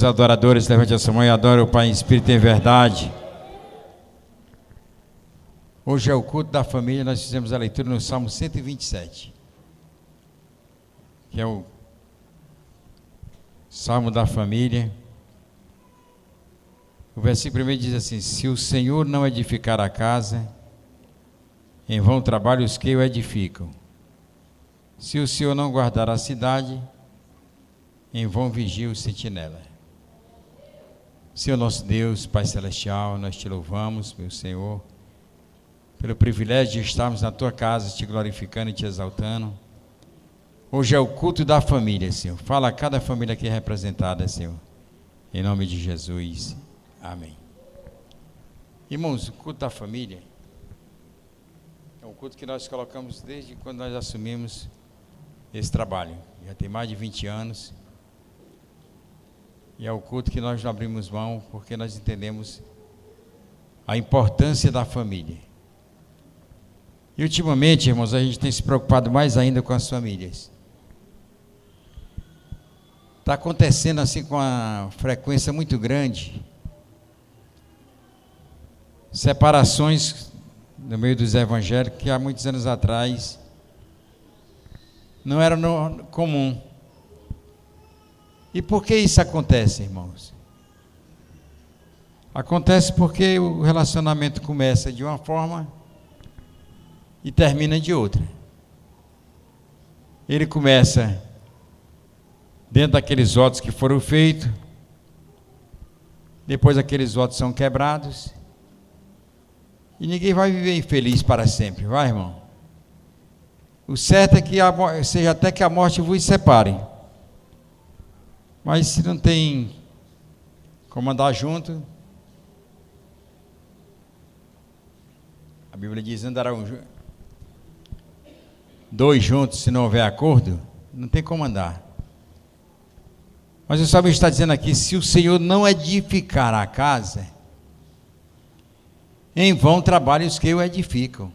Os adoradores, levante a sua mão e adore o Pai em Espírito e em verdade. Hoje é o culto da família, nós fizemos a leitura no Salmo 127, que é o Salmo da família. O versículo 1 diz assim: se o Senhor não edificar a casa, em vão trabalham os que o edificam. Se o Senhor não guardar a cidade, em vão vigia o sentinela. Senhor nosso Deus, Pai Celestial, nós te louvamos, meu Senhor, pelo privilégio de estarmos na tua casa, te glorificando e te exaltando. Hoje é o culto da família, Senhor. Fala a cada família aqui representada, Senhor. Em nome de Jesus. Amém. Irmãos, o culto da família é um culto que nós colocamos desde quando nós assumimos esse trabalho. Já tem mais de 20 anos. E é o culto que nós não abrimos mão, porque nós entendemos a importância da família. E ultimamente, irmãos, a gente tem se preocupado mais ainda com as famílias. Está acontecendo assim com uma frequência muito grande separações no meio dos evangélicos que há muitos anos atrás não era comum. E por que isso acontece, irmãos? Acontece porque o relacionamento começa de uma forma e termina de outra. Ele começa dentro daqueles votos que foram feitos, depois aqueles votos são quebrados, e ninguém vai viver infeliz para sempre, vai, irmão? O certo é que seja até que a morte vos separe. Mas se não tem como andar junto, a Bíblia diz: andarão dois juntos, se não houver acordo, não tem como andar. Mas o salmista está dizendo aqui: se o Senhor não edificar a casa, em vão trabalham os que o edificam.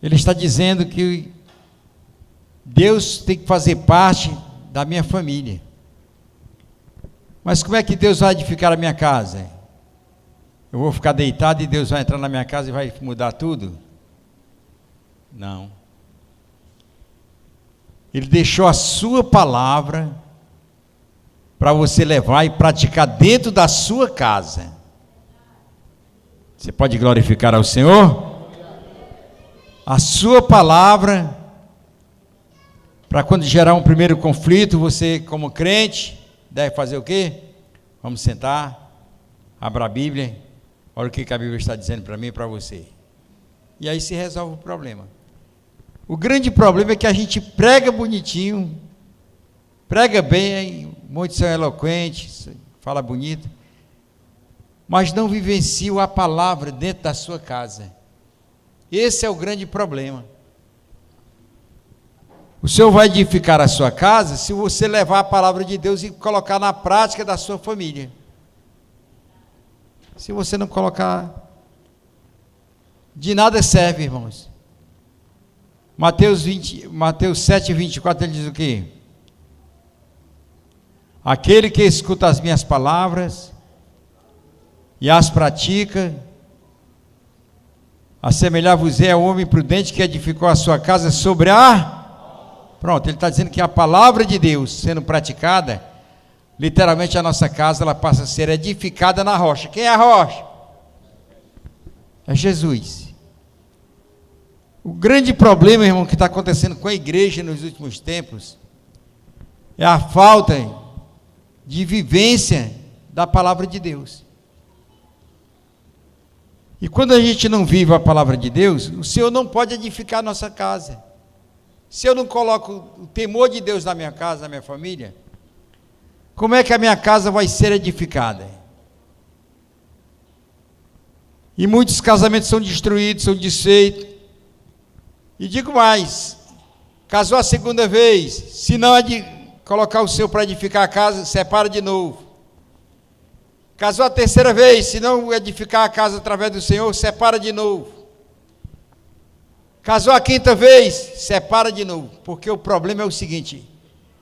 Ele está dizendo que Deus tem que fazer parte da minha família. Mas como é que Deus vai edificar a minha casa? Eu vou ficar deitado e Deus vai entrar na minha casa e vai mudar tudo? Não. Ele deixou a sua palavra para você levar e praticar dentro da sua casa. Você pode glorificar ao Senhor? A sua palavra, para quando gerar um primeiro conflito, você como crente, deve fazer o quê? Vamos sentar, abra a Bíblia, olha o que a Bíblia está dizendo para mim e para você. E aí se resolve o problema. O grande problema é que a gente prega bonitinho, prega bem, muitos são eloquentes, fala bonito, mas não vivenciam a palavra dentro da sua casa. Esse é o grande problema. O Senhor vai edificar a sua casa se você levar a palavra de Deus e colocar na prática da sua família. Se você não colocar, de nada serve, irmãos. Mateus 7, 24, ele diz o quê? Aquele que escuta as minhas palavras e as pratica, assemelhar-vos-é ao homem prudente que edificou a sua casa sobre a... Pronto, ele está dizendo que a palavra de Deus sendo praticada, literalmente a nossa casa ela passa a ser edificada na rocha. Quem é a rocha? É Jesus. O grande problema, irmão, que está acontecendo com a igreja nos últimos tempos é a falta de vivência da palavra de Deus. E quando a gente não vive a palavra de Deus, o Senhor não pode edificar a nossa casa. Se eu não coloco o temor de Deus na minha casa, na minha família, como é que a minha casa vai ser edificada? E muitos casamentos são destruídos, são desfeitos. E digo mais, casou a segunda vez, se não é de colocar o Senhor para edificar a casa, separa de novo. Casou a terceira vez, se não edificar a casa através do Senhor, separa de novo. Casou a quinta vez, separa de novo, porque o problema é o seguinte: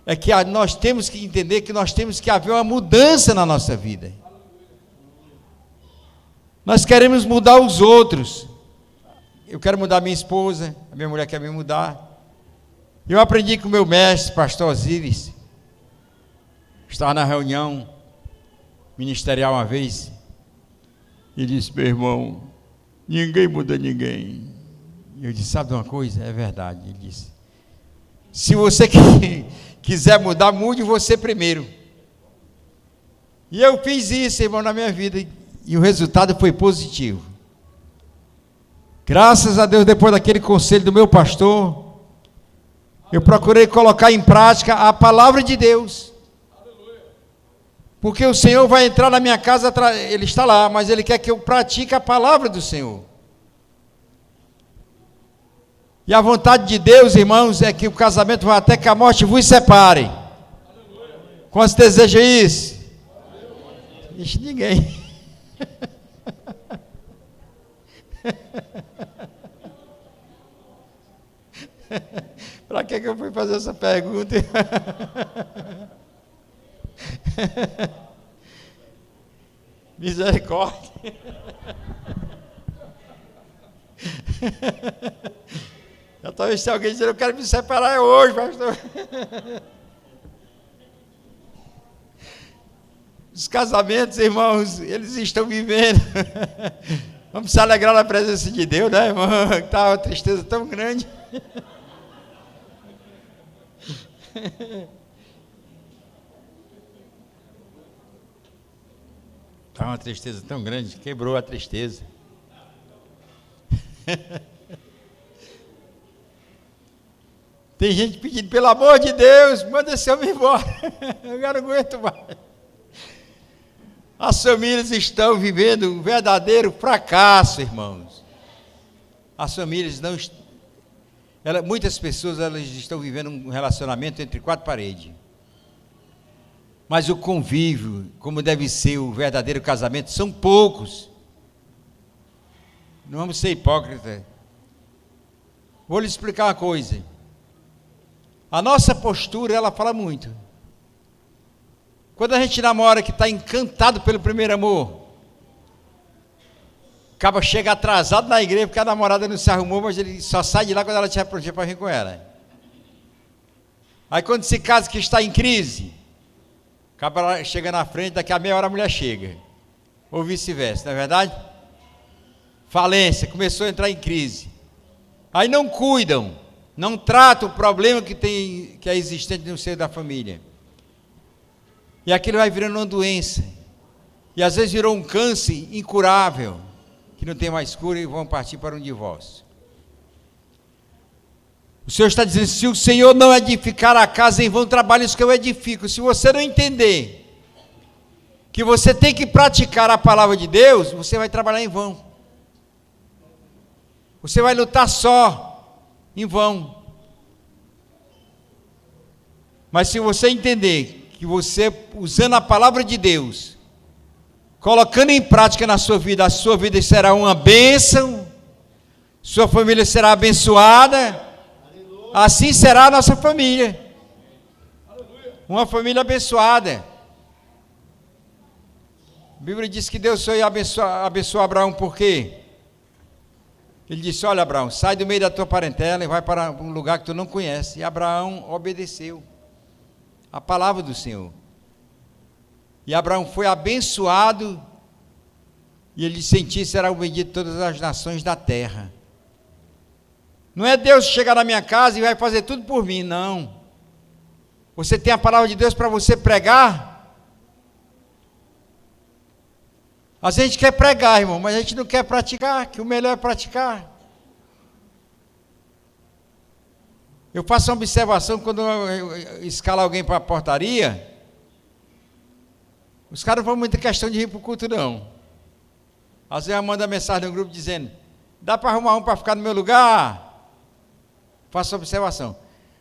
é que nós temos que entender que nós temos que haver uma mudança na nossa vida. Nós queremos mudar os outros. Eu quero mudar minha esposa, a minha mulher quer me mudar. Eu aprendi com o meu mestre, pastor Osíris, estava na reunião ministerial uma vez, e disse: meu irmão, ninguém muda ninguém. Eu disse: sabe de uma coisa? É verdade. Ele disse: se você quiser mudar, mude você primeiro. E eu fiz isso, irmão, na minha vida, e o resultado foi positivo. Graças a Deus, depois daquele conselho do meu pastor, eu procurei colocar em prática a palavra de Deus. Porque o Senhor vai entrar na minha casa, Ele está lá, mas Ele quer que eu pratique a palavra do Senhor. E a vontade de Deus, irmãos, é que o casamento vai até que a morte vos separe. Quantos desejam isso? Ixi, ninguém. Para que eu fui fazer essa pergunta? Misericórdia. Já talvez se alguém dizer: eu quero me separar hoje, pastor. Os casamentos, irmãos, eles estão vivendo. Vamos se alegrar na presença de Deus, né, irmão? Está uma tristeza tão grande. Está uma tristeza tão grande, quebrou a tristeza. Tem gente pedindo: pelo amor de Deus, manda esse homem embora. Eu já não aguento mais. As famílias estão vivendo um verdadeiro fracasso, irmãos. As famílias não... muitas pessoas elas estão vivendo um relacionamento entre quatro paredes. Mas o convívio, como deve ser o verdadeiro casamento, são poucos. Não vamos ser hipócritas. Vou lhe explicar uma coisa. A nossa postura, ela fala muito. Quando a gente namora, que está encantado pelo primeiro amor, acaba chega atrasado na igreja porque a namorada não se arrumou, mas ele só sai de lá quando ela estiver prontinha para vir com ela. Aí quando se casa, que está em crise, acaba chega na frente, daqui a meia hora a mulher chega. Ou vice-versa, não é verdade? Falência, começou a entrar em crise. Aí não cuidam, não tratam o problema que é existente no seio da família. E aquilo vai virando uma doença. E às vezes virou um câncer incurável, que não tem mais cura, e vão partir para um divórcio. O Senhor está dizendo: se o Senhor não edificar a casa, em vão trabalham os que eu edifico. Se você não entender que você tem que praticar a palavra de Deus, você vai trabalhar em vão. Você vai lutar só, em vão. Mas se você entender que você, usando a palavra de Deus, colocando em prática na sua vida, a sua vida será uma bênção, sua família será abençoada, assim será a nossa família, uma família abençoada. A Bíblia diz que Deus foi abençoar Abraão, por quê? Ele disse: olha, Abraão, sai do meio da tua parentela e vai para um lugar que tu não conhece. E Abraão obedeceu a palavra do Senhor. E Abraão foi abençoado, e ele disse: em ti será o bendito de todas as nações da terra. Não é Deus chegar na minha casa e vai fazer tudo por mim, não. Você tem a palavra de Deus para você pregar? A gente quer pregar, irmão, mas a gente não quer praticar, que o melhor é praticar. Eu faço uma observação quando eu escalo alguém para a portaria, os caras não fazem muita questão de ir para o culto, não. Às vezes eu mando mensagem no grupo dizendo: dá para arrumar um para ficar no meu lugar? Faço observação.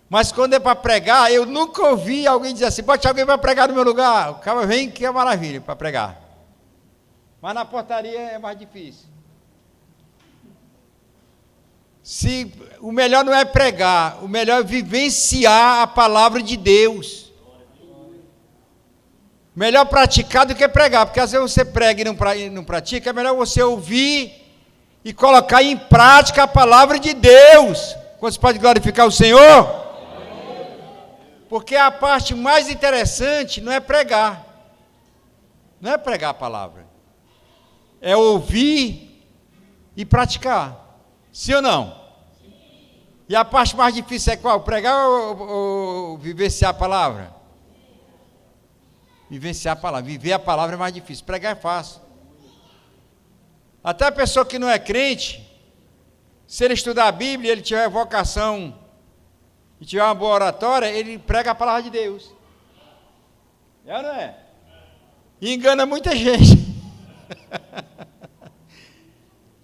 Mas quando é para pregar, eu nunca ouvi alguém dizer assim: bote alguém para pregar no meu lugar. O cara vem, que é maravilha para pregar. Mas na portaria é mais difícil. O melhor não é pregar, o melhor é vivenciar a palavra de Deus. Melhor praticar do que pregar, porque às vezes você prega e não pratica, é melhor você ouvir e colocar em prática a palavra de Deus. Você pode glorificar o Senhor? Porque a parte mais interessante não é pregar. Não é pregar a palavra. É ouvir e praticar. Sim ou não? E a parte mais difícil é qual? Pregar ou vivenciar a palavra? Vivenciar a palavra. Viver a palavra é mais difícil. Pregar é fácil. Até a pessoa que não é crente, se ele estudar a Bíblia, ele tiver vocação e tiver uma boa oratória, ele prega a palavra de Deus. É ou não é? E engana muita gente.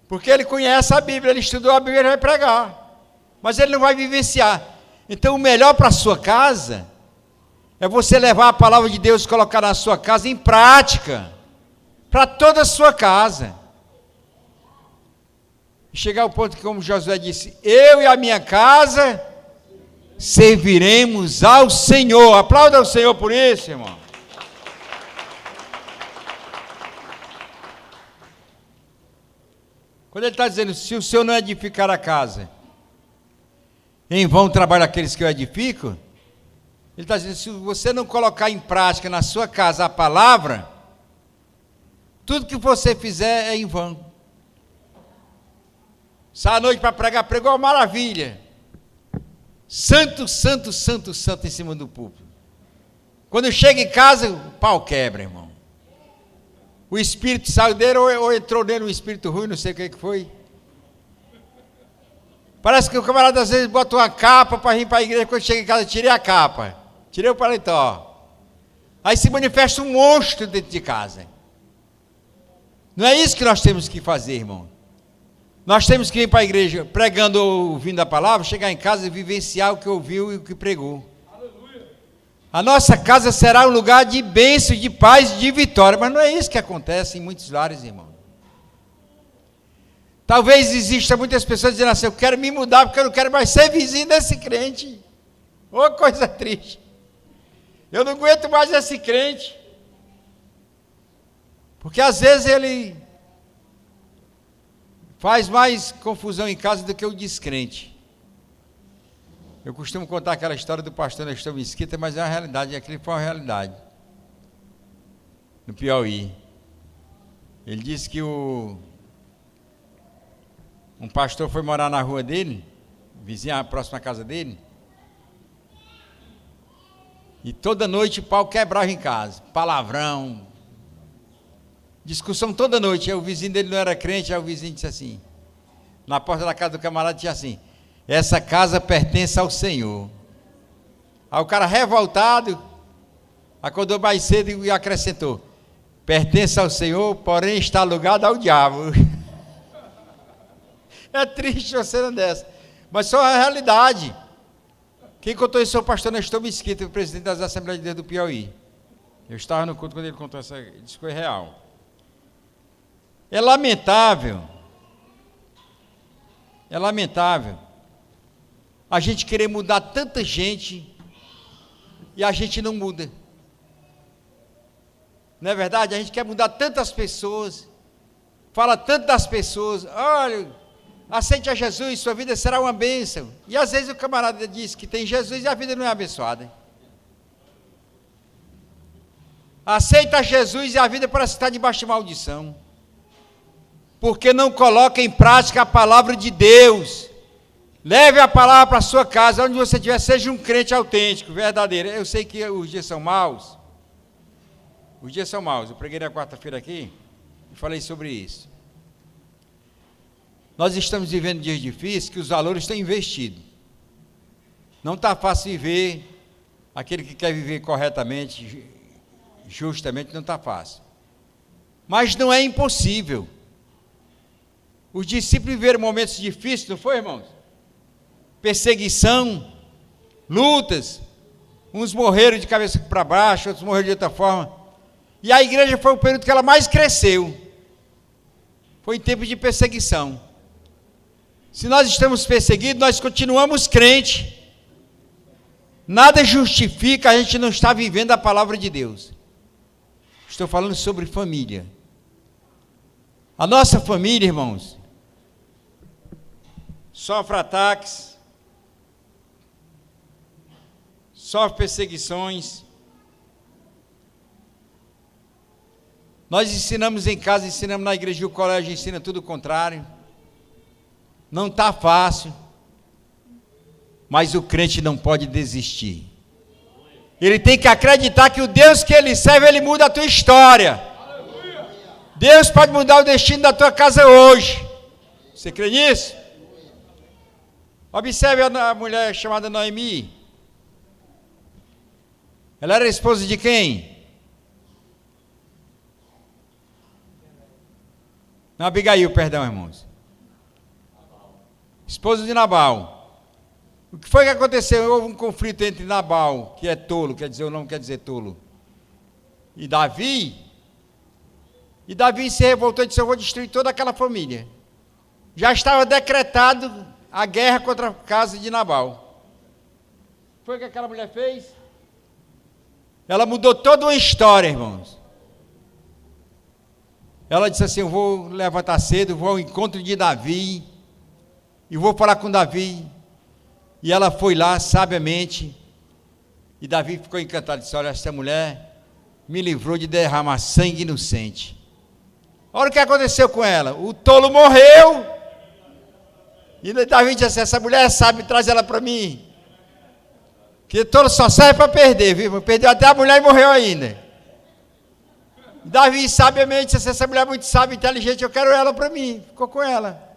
Porque ele conhece a Bíblia, ele estudou a Bíblia, ele vai pregar. Mas ele não vai vivenciar. Então o melhor para a sua casa é você levar a palavra de Deus e colocar na sua casa em prática. Para toda a sua casa. E chegar ao ponto que, como Josué disse, eu e a minha casa serviremos ao Senhor. Aplauda o Senhor por isso, irmão. Quando ele está dizendo, se o Senhor não edificar a casa, em vão trabalham aqueles que o edificam, ele está dizendo, se você não colocar em prática na sua casa a palavra, tudo que você fizer é em vão. Sai à noite para pregar, pregou uma maravilha. Santo, santo, santo, santo em cima do púlpito. Quando chega em casa, o pau quebra, irmão. O espírito saiu dele ou entrou nele um espírito ruim, não sei o que foi. Parece que o camarada às vezes bota uma capa para vir para a igreja, quando chega em casa, tirei a capa, tirei o paletó. Aí se manifesta um monstro dentro de casa. Não é isso que nós temos que fazer, irmão. Nós temos que ir para a igreja pregando ou ouvindo a palavra, chegar em casa e vivenciar o que ouviu e o que pregou. Aleluia. A nossa casa será um lugar de bênção, de paz e de vitória, mas não é isso que acontece em muitos lares, irmão. Talvez exista muitas pessoas dizendo assim, eu quero me mudar porque eu não quero mais ser vizinho desse crente. Ô, coisa triste. Eu não aguento mais esse crente. Porque às vezes ele faz mais confusão em casa do que o descrente. Eu costumo contar aquela história do pastor Nestor Mesquita, mas é uma realidade, aquilo foi uma realidade. No Piauí. Ele disse que um pastor foi morar na rua dele, vizinha próxima à casa dele, e toda noite o pau quebrava em casa, palavrão, discussão toda noite. Aí o vizinho dele não era crente, aí o vizinho disse assim, na porta da casa do camarada tinha assim, essa casa pertence ao Senhor. Aí o cara revoltado, acordou mais cedo e acrescentou, pertence ao Senhor, porém está alugado ao diabo. É triste uma cena dessa, mas só a realidade. Quem contou isso foi o pastor Nestor Mesquita, o presidente das Assembleias de Deus do Piauí. Eu estava no culto quando ele contou essa, isso foi real. É lamentável a gente querer mudar tanta gente e a gente não muda. Não é verdade? A gente quer mudar tantas pessoas, fala tanto das pessoas, olha, aceite a Jesus, sua vida será uma bênção. E às vezes o camarada diz que tem Jesus e a vida não é abençoada. Aceita Jesus e a vida parece estar debaixo de maldição. Porque não coloca em prática a palavra de Deus. Leve a palavra para a sua casa, onde você estiver, seja um crente autêntico, verdadeiro. Eu sei que os dias são maus. Os dias são maus. Eu preguei na quarta-feira aqui e falei sobre isso. Nós estamos vivendo dias difíceis que os valores estão investidos. Não está fácil viver, aquele que quer viver corretamente, justamente, não está fácil. Mas não é impossível. Os discípulos viveram momentos difíceis, não foi, irmãos? Perseguição, lutas, uns morreram de cabeça para baixo, outros morreram de outra forma. E a igreja foi o período que ela mais cresceu. Foi em tempo de perseguição. Se nós estamos perseguidos, nós continuamos crentes. Nada justifica a gente não estar vivendo a palavra de Deus. Estou falando sobre família. A nossa família, irmãos, sofre ataques, sofre perseguições. Nós ensinamos em casa, ensinamos na igreja, e o colégio ensina tudo o contrário. Não está fácil, mas o crente não pode desistir. Ele tem que acreditar que o Deus que ele serve, ele muda a tua história. Deus pode mudar o destino da tua casa hoje. Você crê nisso? Observe a mulher chamada Noemi. Ela era esposa de quem? Não, Abigail, perdão, irmãos. Esposa de Nabal. O que foi que aconteceu? Houve um conflito entre Nabal, que é tolo, quer dizer, o nome quer dizer tolo, e Davi. E Davi se revoltou e disse: eu vou destruir toda aquela família. Já estava decretado a guerra contra a casa de Nabal. Foi o que aquela mulher fez? Ela mudou toda uma história, irmãos. Ela disse assim: eu vou levantar cedo, vou ao encontro de Davi, e vou falar com Davi. E ela foi lá, sabiamente, e Davi ficou encantado, disse: olha, essa mulher me livrou de derramar sangue inocente. Olha o que aconteceu com ela. O tolo morreu, e Davi disse assim: essa mulher sabe, traz ela para mim. Porque tolo só serve para perder, viu? Perdeu até a mulher e morreu ainda. Davi sabiamente disse assim: essa mulher é muito sábia, inteligente, eu quero ela para mim. Ficou com ela.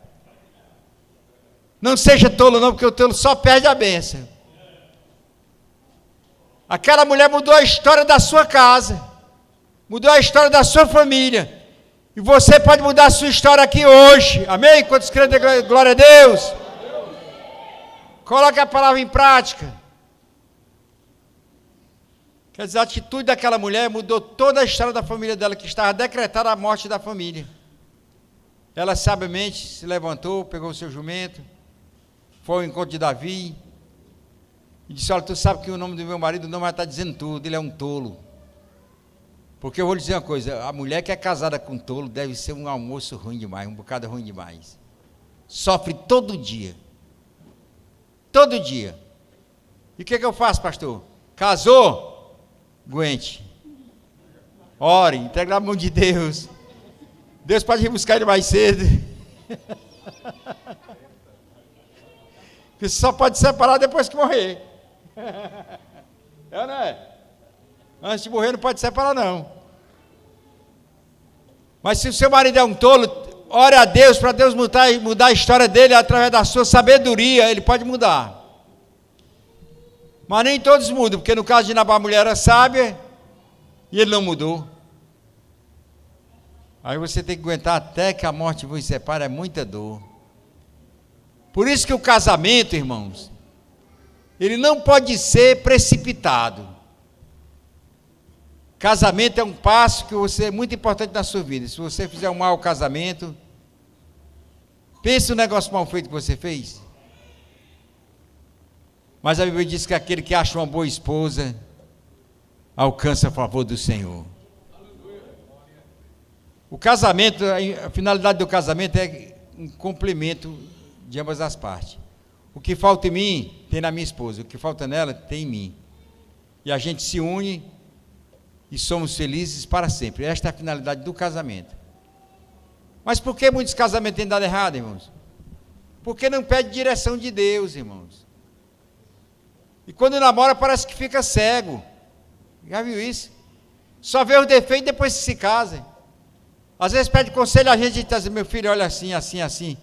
Não seja tolo não, porque o tolo só perde a bênção. Aquela mulher mudou a história da sua casa, mudou a história da sua família. E você pode mudar a sua história aqui hoje. Amém? Quantos creem, glória a Deus? Coloque a palavra em prática. Quer dizer, a atitude daquela mulher mudou toda a história da família dela, que estava decretada a morte da família. Ela sabiamente se levantou, pegou o seu jumento, foi ao encontro de Davi e disse: olha, tu sabe que o nome do meu marido não vai estar dizendo tudo, ele é um tolo. Porque eu vou lhe dizer uma coisa: a mulher que é casada com tolo deve ser um almoço ruim demais, um bocado ruim demais. Sofre todo dia. Todo dia. E o que eu faço, pastor? Casou? Aguente. Ore, entregue na mão de Deus. Deus pode ir buscar ele mais cedo. Porque você só pode separar depois que morrer. É ou não é? Antes de morrer não pode separar não. Mas se o seu marido é um tolo, ore a Deus para Deus mudar a história dele através da sua sabedoria. Ele pode mudar. Mas nem todos mudam, porque no caso de Nabal a mulher era sábia e ele não mudou. Aí você tem que aguentar até que a morte vos separe, é muita dor. Por isso que o casamento, irmãos, ele não pode ser precipitado. Casamento é um passo que é muito importante na sua vida. Se você fizer um mau casamento, pense no negócio mal feito que você fez. Mas a Bíblia diz que aquele que acha uma boa esposa alcança a favor do Senhor. O casamento, a finalidade do casamento é um complemento de ambas as partes. O que falta em mim, tem na minha esposa. O que falta nela, tem em mim. E a gente se une e somos felizes para sempre. Esta é a finalidade do casamento. Mas por que muitos casamentos têm dado errado, irmãos? Porque não pede direção de Deus, irmãos. E quando namora parece que fica cego. Já viu isso? Só vê os defeitos e depois se casa. Às vezes pede conselho a gente e diz: meu filho, olha assim, assim, assim.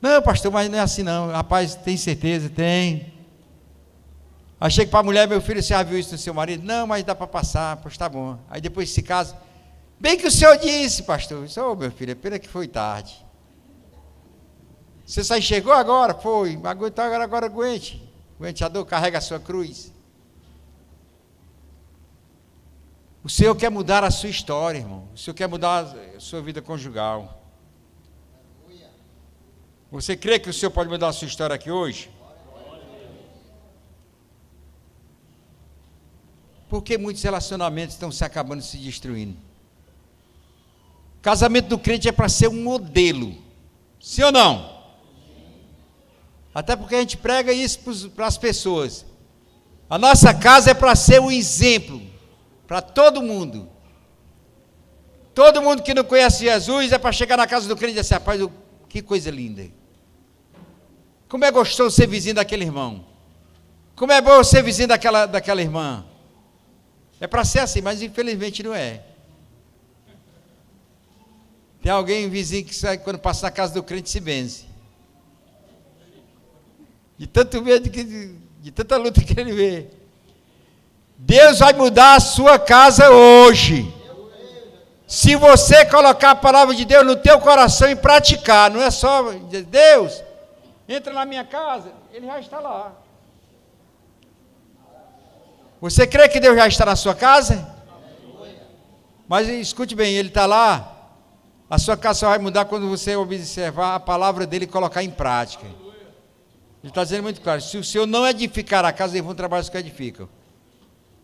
Não, pastor, mas não é assim não. Rapaz, tem certeza? Tem. Aí chega para a mulher: meu filho, você já viu isso no seu marido? Não, mas dá para passar. Pois tá bom. Aí depois se casa. Bem que o senhor disse, pastor. Ô, meu filho, é pena que foi tarde. Você só enxergou agora? Foi. Então agora aguente. Aguente a dor, carrega a sua cruz. O Senhor quer mudar a sua história, irmão. O Senhor quer mudar a sua vida conjugal. Você crê que o Senhor pode mudar a sua história aqui hoje? Por que muitos relacionamentos estão se acabando, se destruindo? Casamento do crente é para ser um modelo. Sim ou não? Até porque a gente prega isso para as pessoas. A nossa casa é para ser um exemplo para todo mundo. Todo mundo que não conhece Jesus é para chegar na casa do crente e dizer assim: rapaz, que coisa linda. Como é gostoso ser vizinho daquele irmão. Como é bom ser vizinho daquela irmã. É para ser assim, mas infelizmente não é. Tem alguém vizinho que sai, quando passa na casa do crente se benze. De tanto medo, de tanta luta que ele vê. Deus vai mudar a sua casa hoje. Se você colocar a palavra de Deus no teu coração e praticar, não é só dizer: Deus, entra na minha casa, Ele já está lá. Você crê que Deus já está na sua casa? Mas escute bem, Ele está lá. A sua casa só vai mudar quando você observar a palavra dEle e colocar em prática. Ele está dizendo muito claro: se o Senhor não edificar a casa, eles vão trabalhar os que edificam.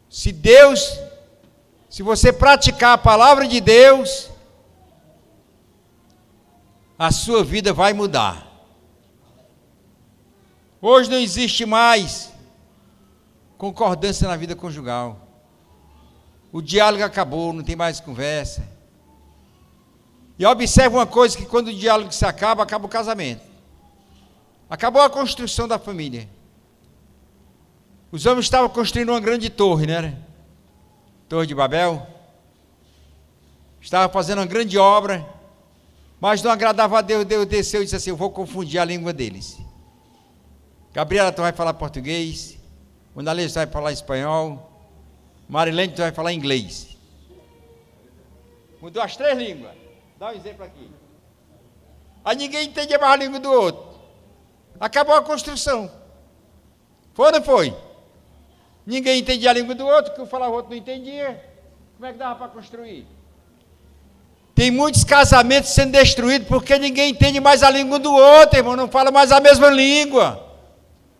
Se você praticar a palavra de Deus, a sua vida vai mudar. Hoje não existe mais concordância na vida conjugal. O diálogo acabou, não tem mais conversa. E observe uma coisa, que quando o diálogo se acaba, acaba o casamento. Acabou a construção da família. Os homens estavam construindo uma grande torre, né? Torre de Babel. Estavam fazendo uma grande obra, mas não agradava a Deus. Deus desceu e disse assim: eu vou confundir a língua deles. Gabriela, tu vai falar português. Monalisa, tu vai falar espanhol. Marilene, tu vai falar inglês. Mudou as 3 línguas. Dá um exemplo aqui. Aí ninguém entendia mais a língua do outro. Acabou a construção. Foi ou não foi? Ninguém entendia a língua do outro, que um falava, o outro não entendia. Como é que dava para construir? Tem muitos casamentos sendo destruídos porque ninguém entende mais a língua do outro, irmão. Não fala mais a mesma língua.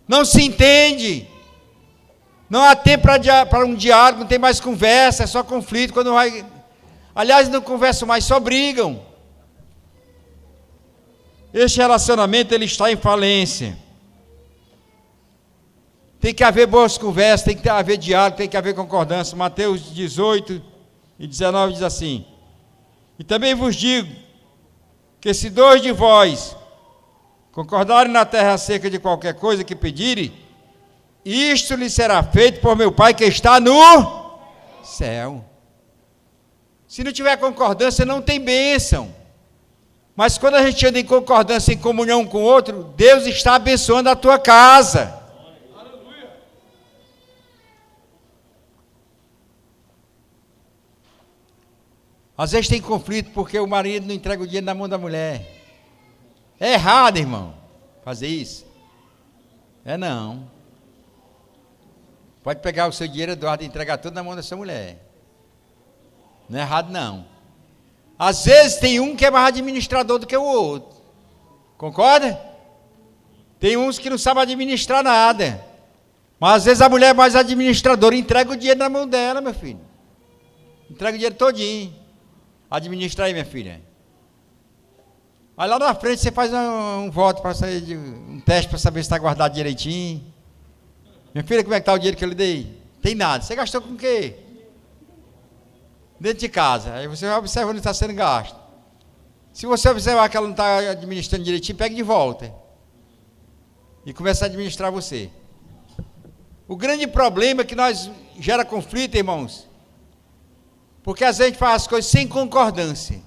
Não se entende. Não há tempo para um diálogo, não tem mais conversa, é só conflito. Quando vai... Aliás, não conversam mais, só brigam. Este relacionamento, ele está em falência. Tem que haver boas conversas, tem que haver diálogo, tem que haver concordância. Mateus 18 e 19 diz assim: e também vos digo, que se 2 de vós concordarem na terra acerca de qualquer coisa que pedirem, isto lhe será feito por meu Pai que está no céu. Se não tiver concordância, não tem bênção. Mas quando a gente anda em concordância, em comunhão com o outro, Deus está abençoando a tua casa. Às vezes tem conflito porque o marido não entrega o dinheiro na mão da mulher. É errado, irmão, fazer isso. É não. Pode pegar o seu dinheiro, Eduardo, e entregar tudo na mão da sua mulher. Não é errado, não. Às vezes tem um que é mais administrador do que o outro. Concorda? Tem uns que não sabem administrar nada. Mas às vezes a mulher é mais administradora, entrega o dinheiro na mão dela, meu filho. Entrega o dinheiro todinho. Administra aí, minha filha. Aí lá na frente você faz um voto para sair de um teste para saber se está guardado direitinho. Minha filha, como é que está o dinheiro que eu lhe dei? Tem nada. Você gastou com o quê? Dentro de casa. Aí você vai observar onde está sendo gasto. Se você observar que ela não está administrando direitinho, pegue de volta. E começa a administrar você. O grande problema é que nós gera conflito, irmãos. Porque às vezes a gente faz as coisas sem concordância.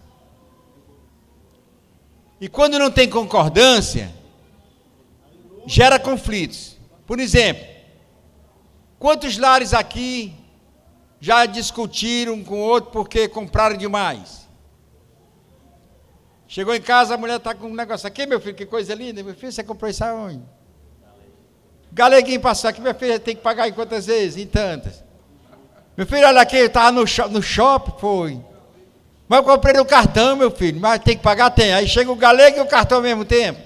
E quando não tem concordância, gera conflitos. Por exemplo, quantos lares aqui já discutiram um com o outro porque compraram demais? Chegou em casa, a mulher está com um negócio aqui, meu filho, que coisa linda. Meu filho, você comprou isso aonde? Galeguinho passou aqui, meu filho, tem que pagar em quantas vezes? Em tantas. Meu filho, olha aqui, eu estava no shopping, foi. Mas eu comprei no cartão, meu filho, mas tem que pagar, tem. Aí chega o galego e o cartão ao mesmo tempo.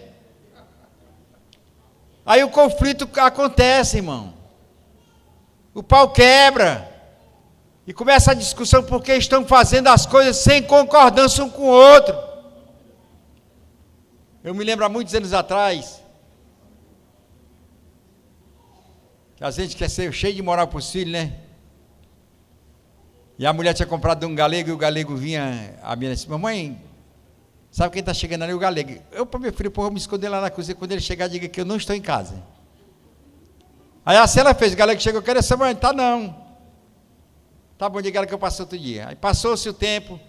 Aí o conflito acontece, irmão. O pau quebra. E começa a discussão porque estão fazendo as coisas sem concordância um com o outro. Eu me lembro há muitos anos atrás, que a gente quer ser cheio de moral para os filhos, né? E a mulher tinha comprado um galego, e o galego vinha, a menina disse, mamãe, sabe quem está chegando ali? O galego. Eu, para meu filho, vou me esconder lá na cozinha, quando ele chegar, diga que eu não estou em casa. Aí assim ela fez, o galego chegou, eu quero essa mãe, tá não. Tá bom, diga ela que eu passo outro dia. Aí passou-se o tempo,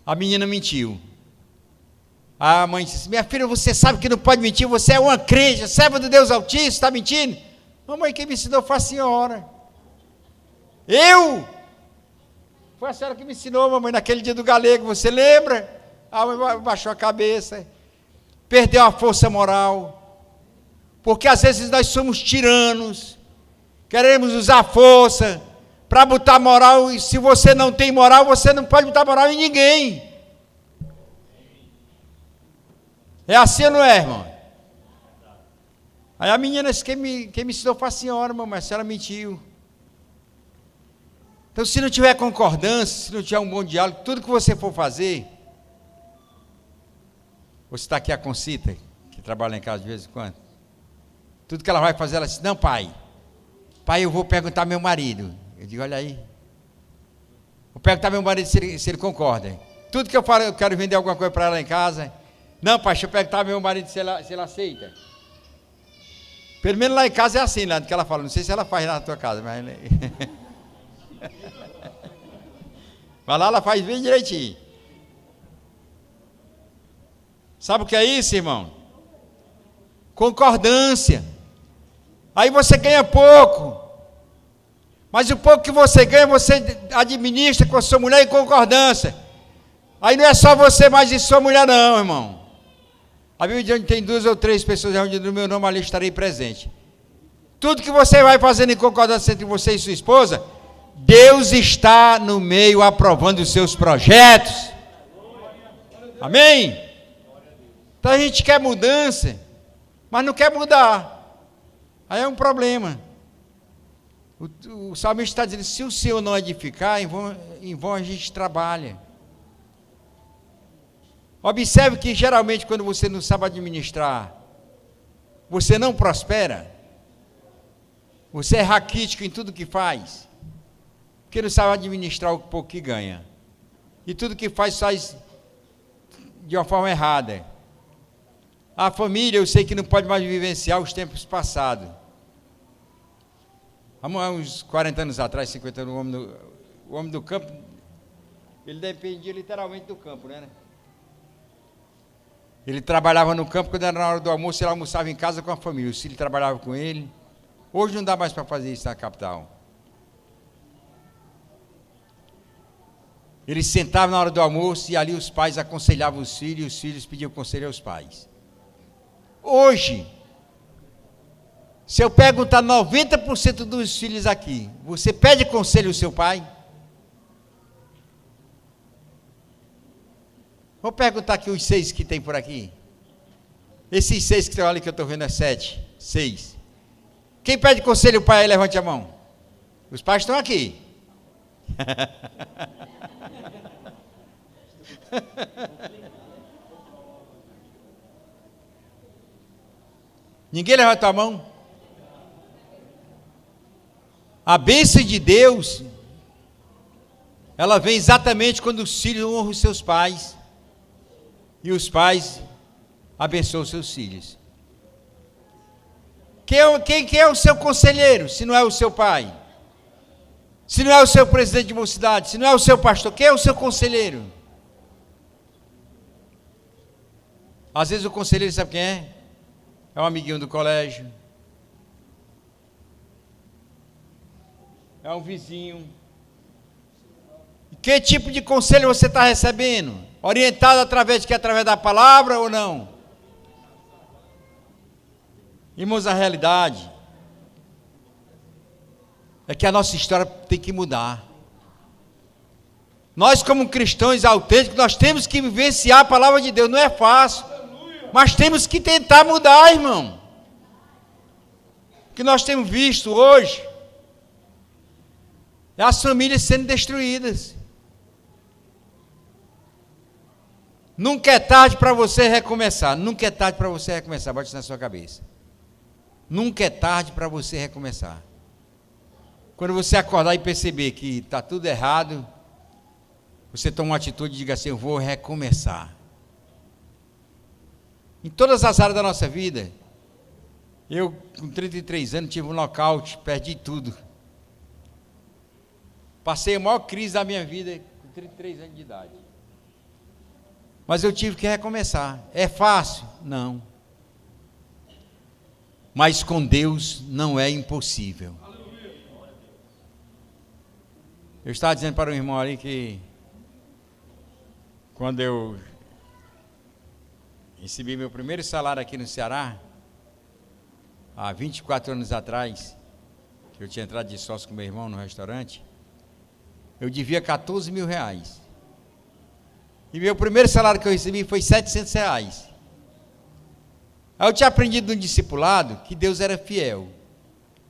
a menina mentiu. A mãe disse, minha filha, você sabe que não pode mentir, você é uma crente, serva de Deus Altíssimo, está mentindo? Mamãe, quem me ensinou foi a senhora. Eu? Foi a senhora que me ensinou, mamãe, naquele dia do galego, você lembra? A mãe baixou a cabeça, perdeu a força moral, porque às vezes nós somos tiranos, queremos usar força para botar moral, e se você não tem moral, você não pode botar moral em ninguém. É assim ou não é, irmão? Aí a menina disse, quem me ensinou foi a senhora, mamãe, a senhora mentiu. Então, se não tiver concordância, se não tiver um bom diálogo, tudo que você for fazer, você está aqui a Concita, que trabalha em casa de vez em quando, tudo que ela vai fazer, ela diz, não, pai, eu vou perguntar ao meu marido. Eu digo, olha aí, vou perguntar ao meu marido se ele concorda. Tudo que eu falo, eu quero vender alguma coisa para ela em casa, não, pai, deixa eu perguntar ao meu marido se ela aceita. Pelo menos lá em casa é assim, lá do que ela fala, não sei se ela faz lá na tua casa, mas... Mas lá ela faz bem direitinho. Sabe o que é isso, irmão? Concordância. Aí você ganha pouco, mas o pouco que você ganha, você administra com a sua mulher em concordância. Aí não é só você, mas e sua mulher não, irmão. A Bíblia diz, onde tem 2 ou 3 pessoas reunidas no meu nome, ali estarei presente. Tudo que você vai fazendo em concordância entre você e sua esposa, Deus está no meio aprovando os seus projetos. Amém? Então a gente quer mudança, mas não quer mudar. Aí é um problema. O salmista está dizendo, se o Senhor não edificar, em vão a gente trabalha. Observe que geralmente quando você não sabe administrar, você não prospera. Você é raquítico em tudo que faz. Porque não sabe administrar o pouco que ganha. E tudo que faz de uma forma errada. A família, eu sei que não pode mais vivenciar os tempos passados. Há uns 40 anos atrás, 50 anos, o homem do campo, ele dependia literalmente do campo, né? Ele trabalhava no campo, quando era na hora do almoço, ele almoçava em casa com a família. Os filhos trabalhavam com ele. Hoje não dá mais para fazer isso na capital. Eles sentavam na hora do almoço e ali os pais aconselhavam os filhos e os filhos pediam conselho aos pais. Hoje, se eu perguntar 90% dos filhos aqui, você pede conselho ao seu pai? Vou perguntar aqui os 6 que tem por aqui. Esses 6 que estão ali que eu estou vendo é 7, 6. Quem pede conselho ao pai aí, levante a mão. Os pais estão aqui. Ninguém levantou a mão? A bênção de Deus, ela vem exatamente quando os filhos honram os seus pais e os pais abençoam os seus filhos. Quem é o seu conselheiro, se não é o seu pai? Se não é o seu presidente de mocidade, se não é o seu pastor, quem é o seu conselheiro? Às vezes o conselheiro sabe quem é? É um amiguinho do colégio. É um vizinho. Que tipo de conselho você está recebendo? Orientado através de quê? Através da palavra ou não? Irmãos, a realidade é que a nossa história tem que mudar. Nós, como cristãos autênticos, nós temos que vivenciar a palavra de Deus. Não é fácil, mas temos que tentar mudar, irmão. O que nós temos visto hoje É as famílias sendo destruídas. Nunca é tarde para você recomeçar. Nunca é tarde para você recomeçar. Bote isso na sua cabeça. Nunca é tarde para você recomeçar. Quando você acordar e perceber que está tudo errado, você toma uma atitude e diga assim: eu vou recomeçar. Em todas as áreas da nossa vida, eu com 33 anos tive um nocaute, perdi tudo. Passei a maior crise da minha vida com 33 anos de idade. Mas eu tive que recomeçar. É fácil? Não. Mas com Deus não é impossível. Eu estava dizendo para um irmão ali que quando eu recebi meu primeiro salário aqui no Ceará, há 24 anos atrás, que eu tinha entrado de sócio com meu irmão no restaurante, eu devia 14 mil reais. E meu primeiro salário que eu recebi foi 700 reais. Aí eu tinha aprendido no discipulado que Deus era fiel.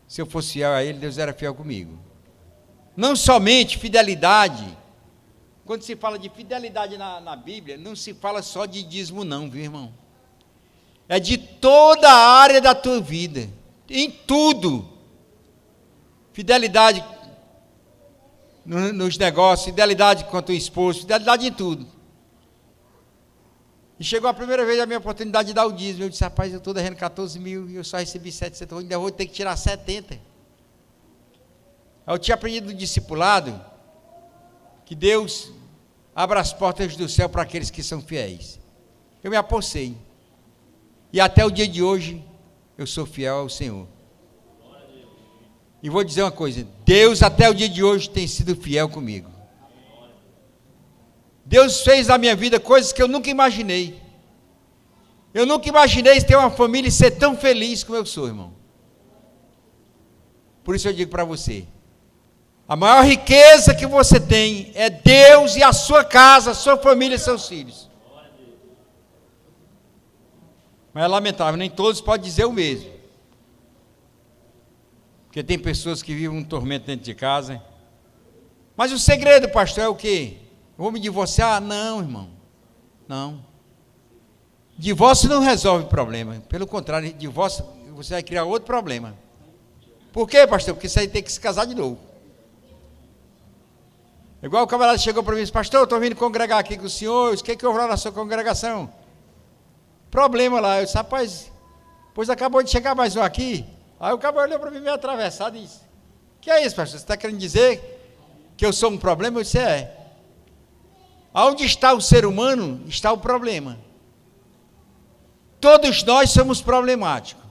Se eu fosse fiel a Ele, Deus era fiel comigo. Não somente fidelidade. Quando se fala de fidelidade na Bíblia, não se fala só de dízimo não, viu, irmão? É de toda a área da tua vida. Em tudo. Fidelidade nos negócios, fidelidade com a tua esposa, fidelidade em tudo. E chegou a primeira vez a minha oportunidade de dar o dízimo. Eu disse: rapaz, eu estou devendo 14 mil e eu só recebi 700, eu ainda vou ter que tirar 70. Eu tinha aprendido no discipulado que Deus abre as portas do céu para aqueles que são fiéis. Eu me apossei. E até o dia de hoje, eu sou fiel ao Senhor. E vou dizer uma coisa: Deus até o dia de hoje tem sido fiel comigo. Deus fez na minha vida coisas que eu nunca imaginei. Eu nunca imaginei ter uma família e ser tão feliz como eu sou, irmão. Por isso eu digo para você: a maior riqueza que você tem é Deus e a sua casa, a sua família e seus filhos. Mas é lamentável, nem todos podem dizer o mesmo. Porque tem pessoas que vivem um tormento dentro de casa. Mas o segredo, pastor, é o quê? Eu vou me divorciar? Não, irmão. Não. Divórcio não resolve o problema. Pelo contrário, divórcio, você vai criar outro problema. Por quê, pastor? Porque você vai ter que se casar de novo. Igual o camarada chegou para mim e disse: pastor, eu estou vindo congregar aqui com o senhor, o que eu vou lá na sua congregação? Problema lá. Eu disse: rapaz, pois acabou de chegar mais um aqui. Aí o camarada olhou para mim meio atravessado e disse: que é isso, pastor? Você está querendo dizer que eu sou um problema? Eu disse: é. Onde está o ser humano, está o problema. Todos nós somos problemáticos.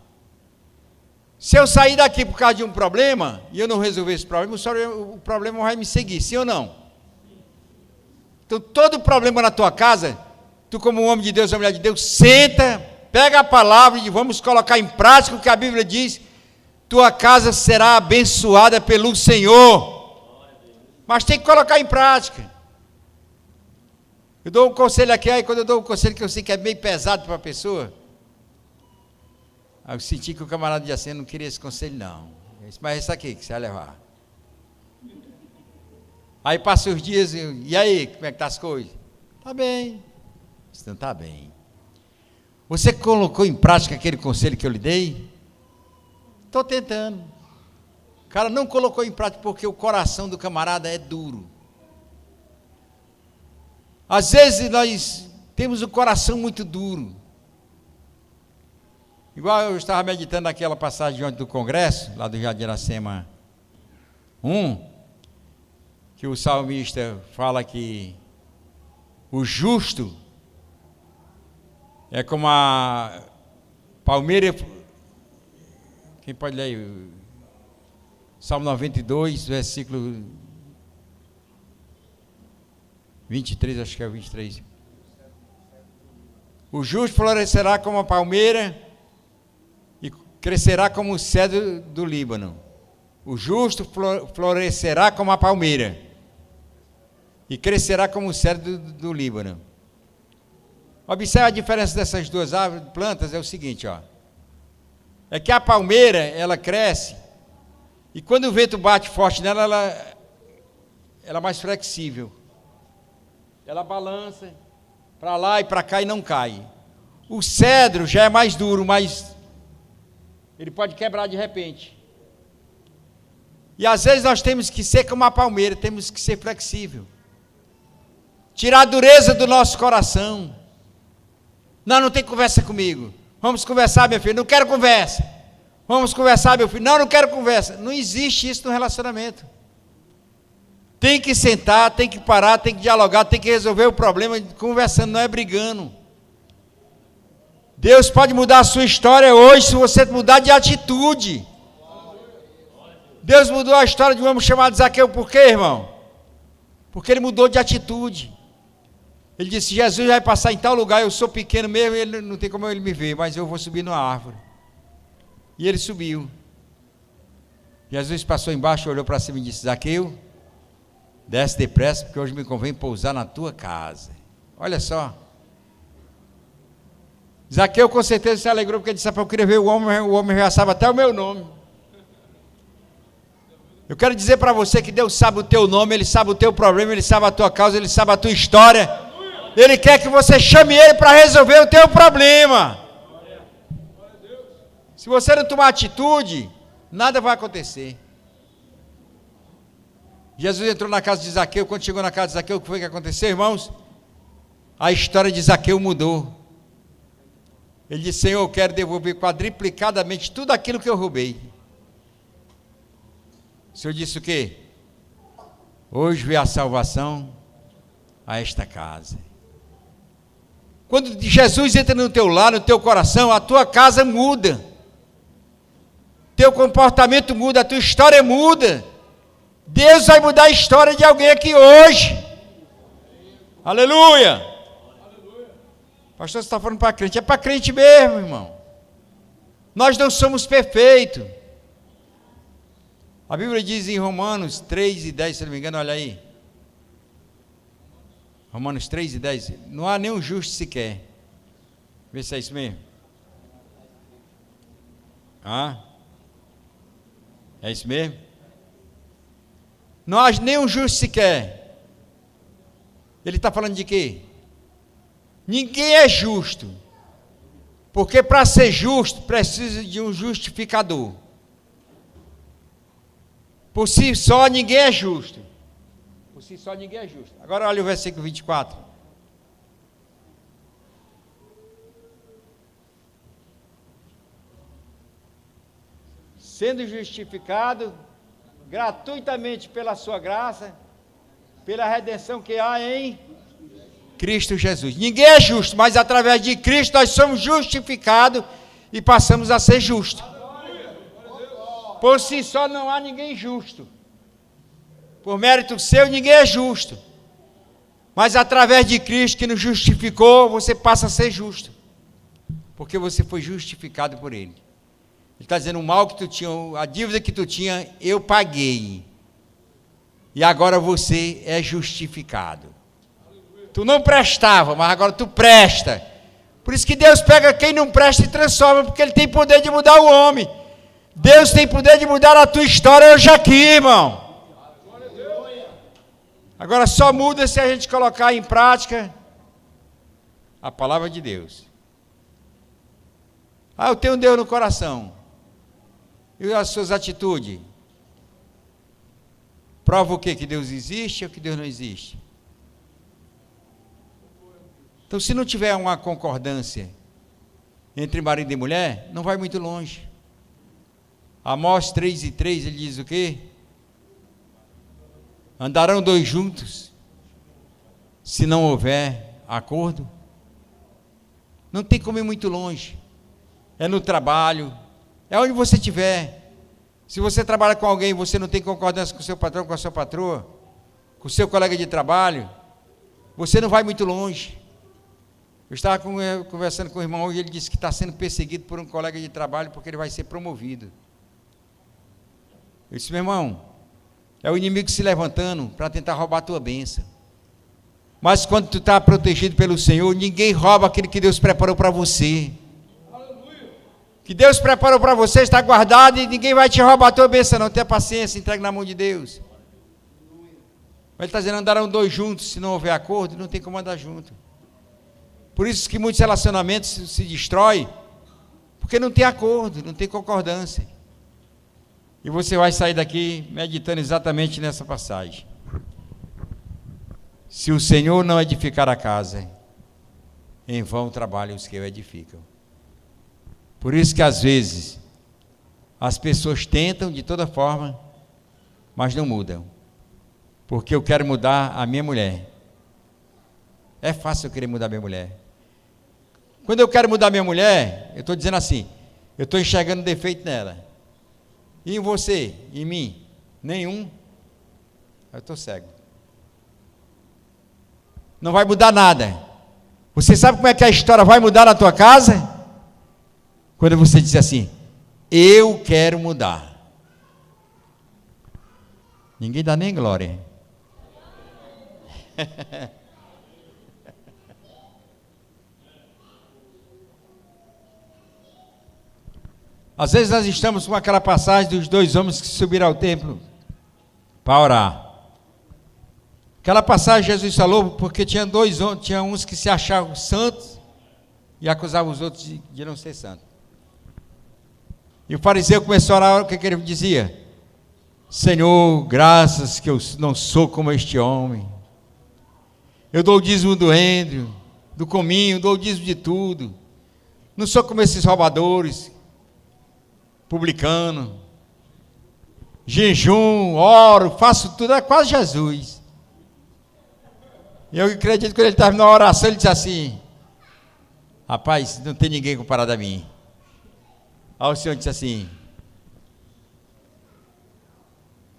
Se eu sair daqui por causa de um problema, e eu não resolver esse problema, o problema vai me seguir, sim ou não? Então, todo problema na tua casa, tu como um homem de Deus, uma mulher de Deus, senta, pega a palavra e vamos colocar em prática o que a Bíblia diz: tua casa será abençoada pelo Senhor. Mas tem que colocar em prática. Eu dou um conselho aqui, aí quando eu dou um conselho que eu sei que é meio pesado para a pessoa, aí eu senti que o camarada dizia assim: eu não queria esse conselho não. Eu disse: mas esse aqui que você vai levar. Aí passa os dias, e aí, como é que tá as coisas? Tá bem. Não tá bem. Você colocou em prática aquele conselho que eu lhe dei? Estou tentando. O cara não colocou em prática porque o coração do camarada é duro. Às vezes nós temos o coração muito duro. Igual eu estava meditando naquela passagem de ontem do Congresso, lá do Jardim Iracema 1, que o salmista fala que o justo é como a palmeira. Quem pode ler aí? Salmo 92, versículo 23, acho que é o 23. O justo florescerá como a palmeira e crescerá como o cedro do Líbano. O justo florescerá como a palmeira e crescerá como o cedro do Líbano. Observe a diferença dessas duas plantas, é o seguinte, ó. É que a palmeira, ela cresce, e quando o vento bate forte nela, ela ela é mais flexível. Ela balança para lá e para cá e não cai. O cedro já é mais duro, mas ele pode quebrar de repente. E às vezes nós temos que ser como a palmeira, temos que ser flexível. Tirar a dureza do nosso coração. Não tem conversa comigo. Vamos conversar, meu filho. Não quero conversa. Vamos conversar, meu filho. Não quero conversa. Não existe isso no relacionamento. Tem que sentar, tem que parar, tem que dialogar, tem que resolver o problema conversando, não é brigando. Deus pode mudar a sua história hoje se você mudar de atitude. Deus mudou a história de um homem chamado Zaqueu, por quê, irmão? Porque ele mudou de atitude. Ele disse, Jesus vai passar em tal lugar, eu sou pequeno mesmo, ele não tem como ele me ver, mas eu vou subir numa árvore. E ele subiu. Jesus passou embaixo, olhou para cima e disse, Zaqueu, desce depressa, porque hoje me convém pousar na tua casa. Olha só. Zaqueu com certeza se alegrou, porque ele disse, eu queria ver o homem já sabe até o meu nome. Eu quero dizer para você que Deus sabe o teu nome, Ele sabe o teu problema, Ele sabe a tua causa, Ele sabe a tua história. Ele quer que você chame Ele para resolver o teu problema. Se você não tomar atitude, nada vai acontecer. Jesus entrou na casa de Zaqueu. Quando chegou na casa de Zaqueu, o que foi que aconteceu, irmãos? A história de Zaqueu mudou. Ele disse, Senhor, eu quero devolver quadriplicadamente tudo aquilo que eu roubei. O Senhor disse o quê? Hoje veio a salvação a esta casa. Quando Jesus entra no teu lar, no teu coração, a tua casa muda. Teu comportamento muda, a tua história muda. Deus vai mudar a história de alguém aqui hoje. Aleluia. Pastor, você está falando para crente. É para crente mesmo, irmão. Nós não somos perfeitos. A Bíblia diz em Romanos 3:10, se não me engano, olha aí. Romanos 3:10. Não há nenhum justo sequer. Vê se é isso mesmo. É isso mesmo? Não há nenhum justo sequer. Ele está falando de quê? Ninguém é justo. Porque para ser justo, precisa de um justificador. Por si só, ninguém é justo. Por si só, ninguém é justo. Agora olha o versículo 24. Sendo justificado gratuitamente pela sua graça, pela redenção que há em Cristo Jesus. Ninguém é justo, mas através de Cristo nós somos justificados e passamos a ser justos. Por si só não há ninguém justo. Por mérito seu, ninguém é justo. Mas através de Cristo que nos justificou, você passa a ser justo. Porque você foi justificado por Ele. Ele está dizendo, o mal que tu tinha, a dívida que tu tinha, eu paguei. E agora você é justificado. Tu não prestava, mas agora tu presta. Por isso que Deus pega quem não presta e transforma, porque Ele tem poder de mudar o homem. Deus tem poder de mudar a tua história hoje aqui, irmão. Agora só muda se a gente colocar em prática a palavra de Deus. Eu tenho Deus no coração. E as suas atitudes? Prova o quê? Que Deus existe ou que Deus não existe? Então, se não tiver uma concordância entre marido e mulher, não vai muito longe. Amós 3:3, ele diz o quê? Andarão dois juntos, se não houver acordo. Não tem como ir muito longe. É no trabalho, é onde você estiver. Se você trabalha com alguém e você não tem concordância com o seu patrão, com a sua patroa, com o seu colega de trabalho, você não vai muito longe. Eu estava conversando com o irmão e ele disse que está sendo perseguido por um colega de trabalho porque ele vai ser promovido. Eu disse, meu irmão, é o inimigo se levantando para tentar roubar a tua bênção. Mas quando tu está protegido pelo Senhor, ninguém rouba aquilo que Deus preparou para você. Que Deus preparou para você está guardado e ninguém vai te roubar a tua bênção, não. Tenha paciência, entregue na mão de Deus. Ele está dizendo, andarão dois juntos, se não houver acordo, não tem como andar junto. Por isso que muitos relacionamentos se destroem, porque não tem acordo, não tem concordância. E você vai sair daqui meditando exatamente nessa passagem. Se o Senhor não edificar a casa, em vão trabalham os que o edificam. Por isso que às vezes as pessoas tentam de toda forma, mas não mudam. Porque eu quero mudar a minha mulher. É fácil eu querer mudar a minha mulher. Quando eu quero mudar a minha mulher, eu estou dizendo assim, eu estou enxergando defeito nela. E em você, em mim? Nenhum. Eu estou cego. Não vai mudar nada. Você sabe como é que a história vai mudar na tua casa? Quando você diz assim, eu quero mudar. Ninguém dá nem glória. Às vezes nós estamos com aquela passagem dos dois homens que subiram ao templo para orar. Aquela passagem Jesus falou porque tinha uns que se achavam santos e acusavam os outros de não ser santos. E o fariseu começou a orar, o que ele dizia? Senhor, graças que eu não sou como este homem. Eu dou o dízimo do endro, do cominho, dou o dízimo de tudo. Não sou como esses roubadores, publicano. Jejum, oro, faço tudo, é quase Jesus. E eu acredito que quando ele terminou a oração, ele disse assim, rapaz, não tem ninguém comparado a mim. Aí o Senhor disse assim,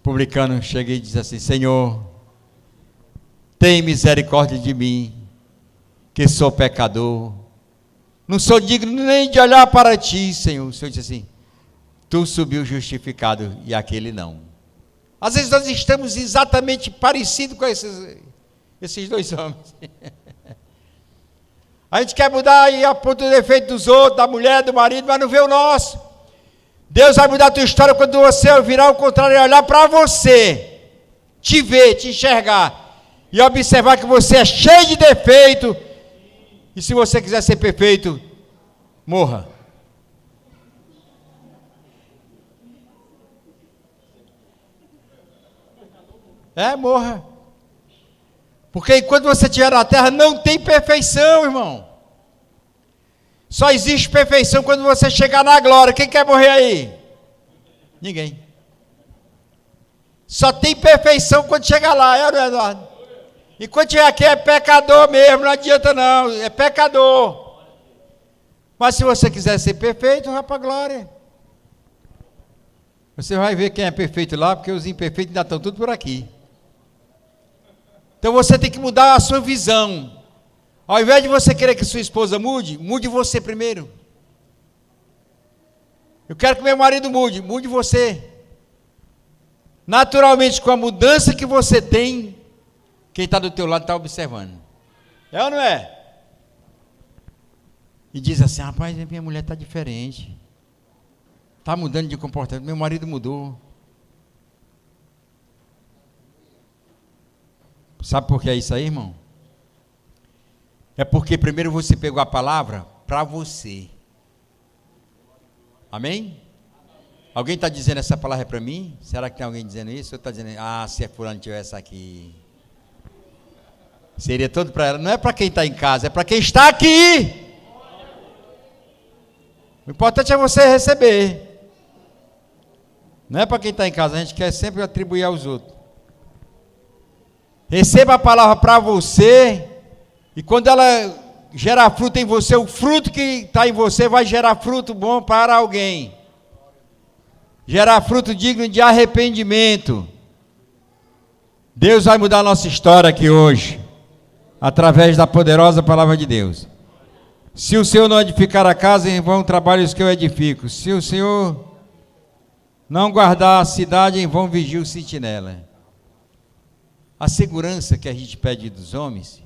publicano chega e diz assim, Senhor, tem misericórdia de mim, que sou pecador, não sou digno nem de olhar para ti, Senhor. O Senhor disse assim, tu subiu justificado e aquele não. Às vezes nós estamos exatamente parecidos com esses dois homens. A gente quer mudar e aponta o defeito dos outros, da mulher, do marido, mas não vê o nosso. Deus vai mudar a tua história quando você virar o contrário e olhar para você, te ver, te enxergar e observar que você é cheio de defeito. E se você quiser ser perfeito, morra. Morra. Porque enquanto você estiver na terra, não tem perfeição, irmão. Só existe perfeição quando você chegar na glória. Quem quer morrer aí? Ninguém. Só tem perfeição quando chegar lá, não é, Eduardo? E quando estiver aqui é pecador mesmo, não adianta não, é pecador. Mas se você quiser ser perfeito, vá para a glória. Você vai ver quem é perfeito lá, porque os imperfeitos ainda estão tudo por aqui. Então você tem que mudar a sua visão. Ao invés de você querer que sua esposa mude, mude você primeiro. Eu quero que meu marido mude, mude você. Naturalmente, com a mudança que você tem, quem está do teu lado está observando. É ou não é? E diz assim, rapaz, minha mulher está diferente. Está mudando de comportamento, meu marido mudou. Sabe por que é isso aí, irmão? É porque primeiro você pegou a palavra para você. Amém? Alguém está dizendo essa palavra para mim? Será que tem alguém dizendo isso? Ou está dizendo, se a fulano tivesse aqui, seria todo para ela. Não é para quem está em casa, é para quem está aqui. O importante é você receber. Não é para quem está em casa, a gente quer sempre atribuir aos outros. Receba a palavra para você, e quando ela gerar fruto em você, o fruto que está em você vai gerar fruto bom para alguém. Gerar fruto digno de arrependimento. Deus vai mudar a nossa história aqui hoje, através da poderosa palavra de Deus. Se o Senhor não edificar a casa, em vão trabalham os que eu edifico. Se o Senhor não guardar a cidade, em vão vigia o sentinela. A segurança que a gente pede dos homens,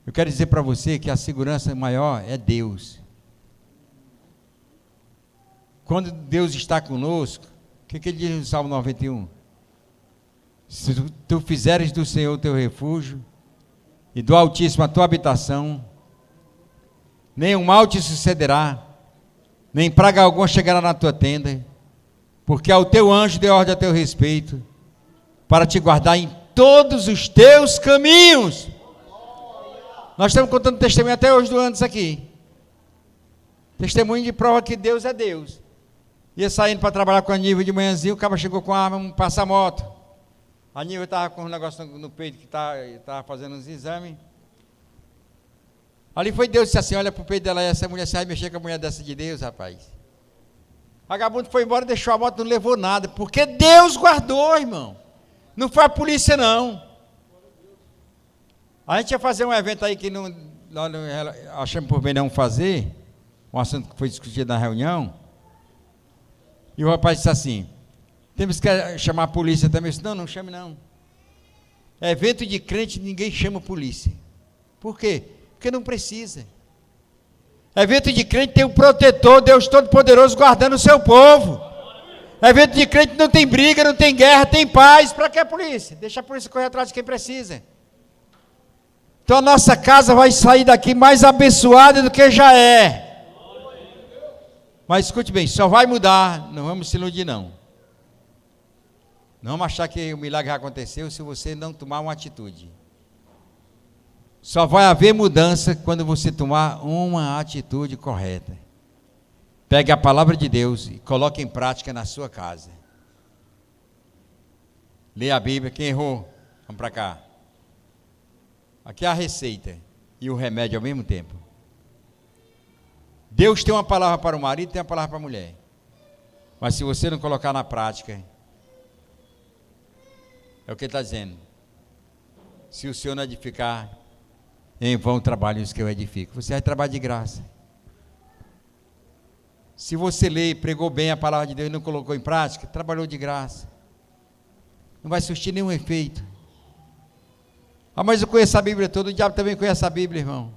eu quero dizer para você que a segurança maior é Deus. Quando Deus está conosco, o que ele diz no Salmo 91? Se tu fizeres do Senhor o teu refúgio, e do Altíssimo a tua habitação, nenhum mal te sucederá, nem praga alguma chegará na tua tenda, porque ao teu anjo deu ordem a teu respeito, para te guardar em todos os teus caminhos. Nós estamos contando testemunho até hoje do Andes aqui. Testemunho de prova que Deus é Deus. Ia saindo para trabalhar com a Nível de manhãzinho, o cara chegou com a arma, um passamoto. A Nível estava com um negócio no peito que estava fazendo uns exames. Ali foi Deus, disse assim, olha para o peito dela, essa mulher, você vai mexer com a mulher dessa de Deus, rapaz. O vagabundo foi embora, deixou a moto, não levou nada, porque Deus guardou, irmão. Não foi a polícia, não. A gente ia fazer um evento aí que nós não achamos por bem não fazer, um assunto que foi discutido na reunião, e o rapaz disse assim, temos que chamar a polícia também. Eu disse, não chame não. Evento de crente, ninguém chama a polícia. Por quê? Porque não precisa. Evento de crente tem um protetor, Deus Todo-Poderoso guardando o seu povo. Evento de crente não tem briga, não tem guerra, tem paz. Para que a polícia? Deixa a polícia correr atrás de quem precisa. Então a nossa casa vai sair daqui mais abençoada do que já é. Mas escute bem, só vai mudar, não vamos se iludir não. Não vamos achar que o milagre aconteceu se você não tomar uma atitude. Só vai haver mudança quando você tomar uma atitude correta. Pegue a palavra de Deus e coloque em prática na sua casa. Leia a Bíblia. Quem errou? Vamos para cá. Aqui é a receita e o remédio ao mesmo tempo. Deus tem uma palavra para o marido e tem uma palavra para a mulher. Mas se você não colocar na prática, é o que ele está dizendo. Se o Senhor não edificar, em vão trabalhos que eu edifico. Você vai trabalhar de graça. Se você lê e pregou bem a palavra de Deus e não colocou em prática, trabalhou de graça. Não vai surtir nenhum efeito. Ah, mas eu conheço a Bíblia toda. O diabo também conhece a Bíblia, irmão.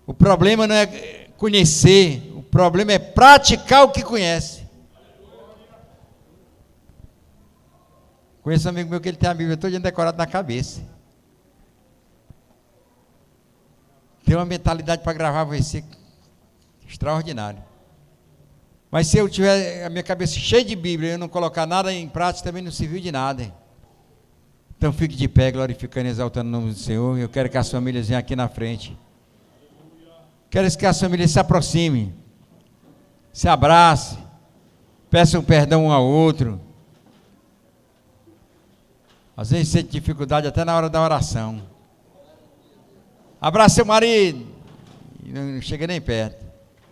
O problema não é conhecer, o problema é praticar o que conhece. Conheço um amigo meu que ele tem a Bíblia toda decorada na cabeça. Tem uma mentalidade para gravar versículo extraordinário. Mas se eu tiver a minha cabeça cheia de Bíblia e eu não colocar nada em prática, também não serviu de nada. Então fique de pé, glorificando e exaltando o nome do Senhor. Eu quero que as famílias venham aqui na frente. Quero que as famílias se aproximem, se abracem, peçam perdão um ao outro. Às vezes sente dificuldade até na hora da oração. Abraça seu marido, não chega nem perto.